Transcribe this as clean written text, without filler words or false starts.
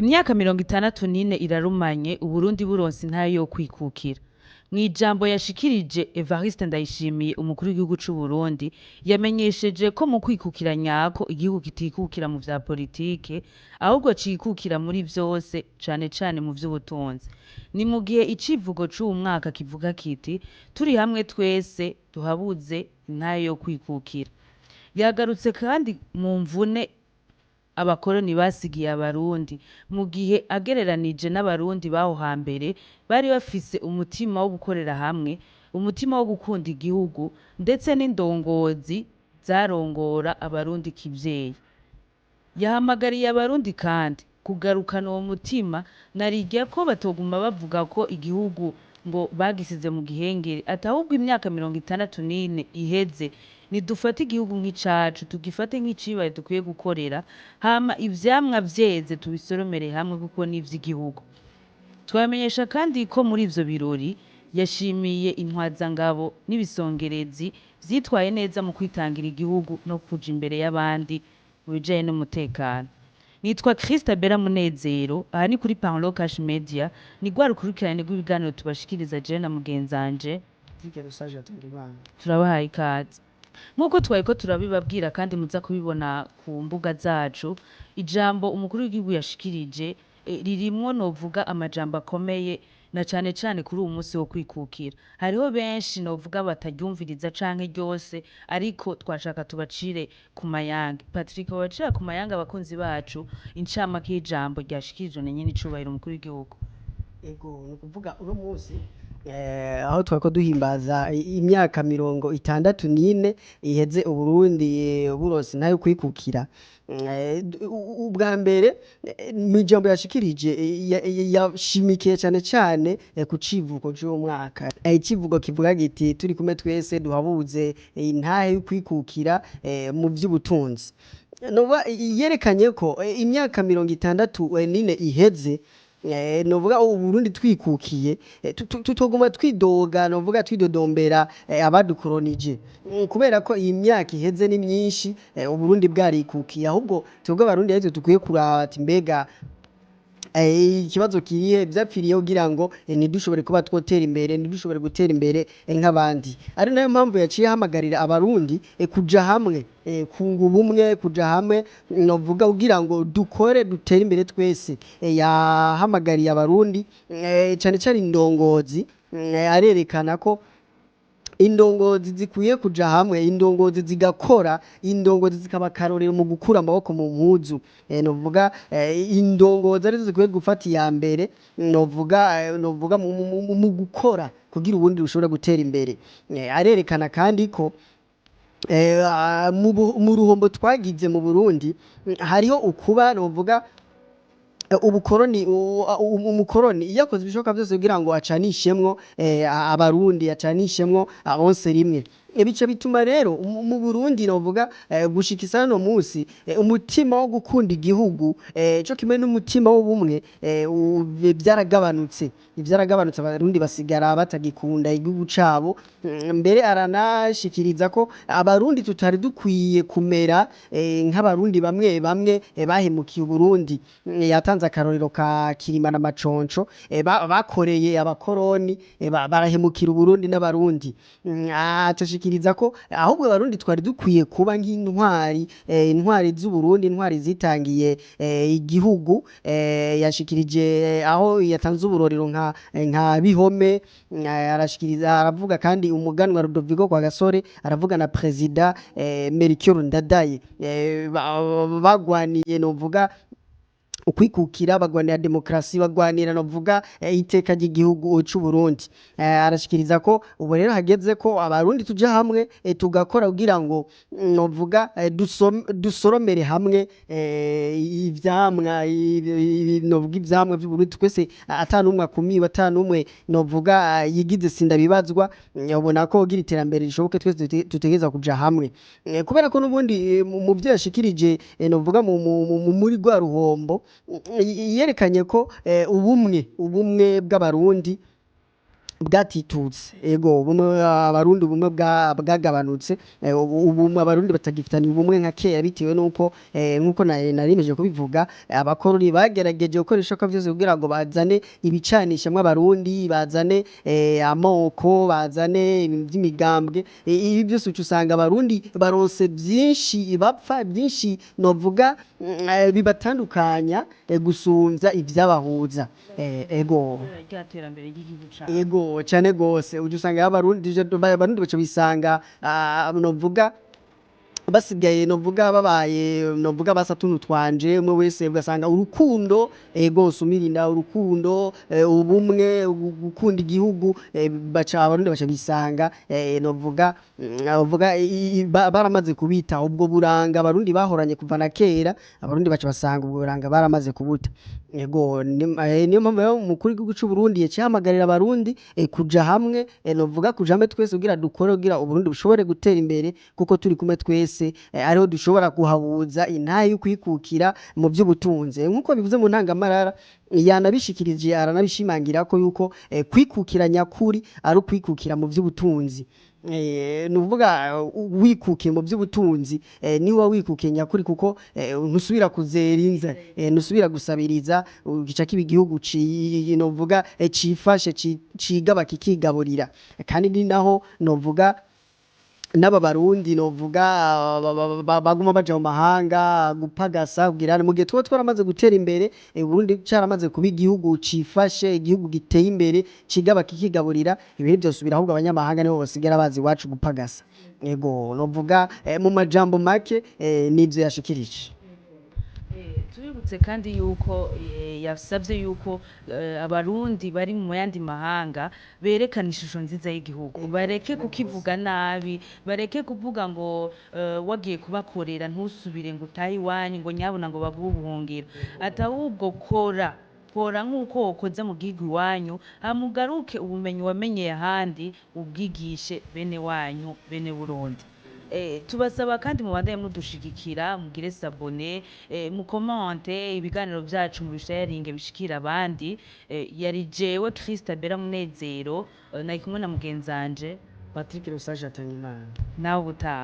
Imyaka 64 irarumanye Uburundi buronse intahe yo kwikukira. Mw'ijambo yashikirije Evariste Ndayishimiye umukuru w'igihugu c'Uburundi yamenyesheje ko mu kwikukira nyako igihugu kitikukira mu vya politike ahubwo cikukira muri vyose cane cane mu vy'ubutunzi. Ni mu gihe icivugo c'uwu mwaka kivuga kiti turi hamwe twese tuhabuze intahe yo kwikukira. Yagarutse kandi mu mvune abakoroni basigiye abarundi mu gihe agereranije n'abarundi baho hambere bari bafise umutima wo gukorera hamwe, umutima wo gukunda igihugu ndetse n'indongozi zarongora abarundi kivyeyi. Yahamagariye abarundi kandi kugarukana uwo mutima narirya ko batoguma bavuga ko igihugu ngo bagisize mu gihengeri atahubwo imyaka 64 iheze nidufate igihugu nk'icacu tugifate nk'icibaye dukwiye gukorera hama ivyamwa vyeze tubisoromere hamwe kuko n'ivy'igihugu. Twamenyesha kandi ko muri ivyo birori yashimiye intwazangabo n'ibisongerezi vyitwaye neza mu kwitangira igihugu no kuja imbere y'abandi mu bijanye n'umutekano. Nitwa Christa Bera Munezero, aha ni kuri Parlo Cash Media, ni rwa rukurikirane rw'ibiganiro tubashikiriza jewe na mugenzanje. Turabahaye ikaze. Nk'uko twariko turabibabwira kandi muza kubibona ku mbuga zacu, ijambo umukuru w'igihugu yashikirije ririmwo novuga amajambo akomeye na cane cane kuri uwu musi wo kwikukira. Hariho benshi novuga bataryumviriza canke ryose ariko twashaka tubacire ku mayange. Patrick, wabacira ku mayange abakunzi bacu incamake y'ijambo ryashikirijwe na nyen'icubahiro umukuru w'igihugu. Ego ni ukuvuga uno munsi aho twariko duhimbaza imyaka 64 iheze Uburundi buronse intahe yo kwikukira. Ubwa mbere mw'ijambo yashikirije yashimikiye cane cane ku civugo c'uwo mwaka. Icivugo kivuga giti turi kumwe twese duhabuze intahe yo kwikukira mu vy'ubutunzi. Novuga yerekanye ko imyaka 64 iheze novuga Uburundi twikukiye tutoguma twidoga novuga twidodombera abadukolonije kubera ko iyi myaka iheze ni myinshi Uburundi bwarikukiye ahubwo twebwe abarundi ariko dukwiye kuraba ati mbega ikibazo kirihe vyapfiriye kugira ngo ntidushobore kuba twotera imbere ntidushobore gutera imbere nk'abandi. Ari nayo mpamvu yaciye ahamagarira abarundi kuja hamwe kunga ubumwe kuja hamwe novuga kugira ngo dukore dutere imbere twese. Yahamagariye abarundi cane cane indongozi arerekana ko indongozi zikwiye kuja hamwe, indongozi zigakora, indongozi zikaba akarorero mu gukura amaboko mu mpuzu. Novuga indongozi arizo zikwiye gufata iya mbere novuga mu gukora kugira ubundi bushobora gutera imbere. Arerekana kandi ko mu ruhombo twagize mu Burundi hariho ukuba novuga umukoroni iyo akoze ibishoboka vyose kugira ngo acanishemwo abarundi acanishemwo abonse rimwe. Bica bituma rero mu Burundi novuga gushika isano musi umutima wo gukunda igihugu co kimwe n'umutima w'ubumwe vyaragabanutse abarundi basigara batagikunda igihugu cabo. Mbere aranashikiriza ko abarundi tutari dukwiye kumera nk'abarundi bamwe bamwe bahemukiye Uburundi. Yatanze akarorero ka Kirima na Maconco bakoreye abakoroni barahemukira Uburundi n'abarundi. Atashikiriza ko ahubwo abarundi twari dukwiye kuba nk'intwari intwari z'Uburundi intwari zitangiye igihugu. Yashikirije aho yatanze uburorero nka Bihome arashikiriza aravuga kandi umuganwa Rudoviko Rwagasore aravuga na President Melchior Ndadaye bagwaniye novuga ukwikukira bagwanira demokrasi bagwanira novuga iteka ry'igihugu c'Uburundi. Arashikiriza ko ubu rero hageze ko abarundi tuja hamwe tugakora kugira ngo novuga dusoromere hamwe ivyamwa novuga ivyamwa vy'Uburundi twese atanumwe akumiwe atanumwe novuga yigize sindabibazwa. Ubona ko kugira iterambere rishoboke twese tutegeza kuja hamwe kubera ko n'ubundi mu vyo yashikirije novuga muri rwa ruhombo yerekanye ko ubumwe bw'abarundi bwatitutse ego ubumwe abarundi ubumwe bwagabanutse ubumwe abarundi batagifitanye ubumwe nka kera bitewe nuko nkuko narimeje kubivuga abakoroni bagerageje gukoresha ko vyose kugira ngo bazane ibicanishamwe abarundi bazane amoko bazane vy'imigambwe ibi byose ucusanga abarundi baronse byinshi bapfa byinshi novuga bibatandukanya gusumvya ivyabahuza ego ry'iterambere ry'igihugu cacu ego cyane gose uje usanga abarundi baca bisanga novuga basigaye novuga babaye novuga basatuntu twanje umwe wese ugasanga urukundo ego sumirinda urukundo ubumwe gukunda igihugu baca abarundi baca bisanga novuga baramaze kubita ubwo buranga abarundi bahoranye kuva na kera abarundi baca basanga ubwo buranga baramaze kubuta ego niyo mpamvu umukuru w'igihugu cy'u Burundi yacihamagarira abarundi kuja hamwe novuga kuja hamwe twese kugira dukore kugira uburundi bushobore gutera imbere kuko turi kumwe twese ariho dushobora kuhabuza intahe yo kwikukira mu by'ubutunzi nkuko bivuze mu ntangamarara yanabishikirije aranabishimangira ko yuko kwikukira nyakuri ari ukwikukira mu by'ubutunzi nuvuga wikukiye mu by'ubutunzi niwe wikukiye nyakuri kuko ntusubira kuzerinza ntusubira gusabiriza gica kibi gihugu novuga cifashe cigaba kikigaburira kandi ni naho novuga n'aba barundi novuga baguma baja mu mahanga gupagasa kubwirana mu gihe two twaramaze gutera imbere Burundi caramaze kuba igihugu cifashe igihugu giteye imbere cigaba kikigaburira ibihe byose birahubwa abanyamahanga nibo basigara bazi iwacu gupagasa yego novuga mu majambo make nivyo yashikirije tubibutse kandi yuko yasabye yuko abarundi bari mu yandi mahanga berekana ishusho nziza y'igihugu bareke kukivuga nabi bareke kuvuga ngo wagiye kubakorera ntusubire ngo utahe iwanyu ngo nyabona ngo bagubuhungira atahubwo kora nk'uko wokoza mu gihugu iwanyu hamugaruke ubumenyi wamenyeye ahandi ubwigishe bene wanyu bene Burundi tubasaba kandi mubandanye mudushigikira mugire sabone mukomante ibiganiro byacu mu bisharinge bishikira abandi yari jewe Christabella Munezero nari kumwe na mugenzanje Patrick Rusage Atanyimana nawe ubutaha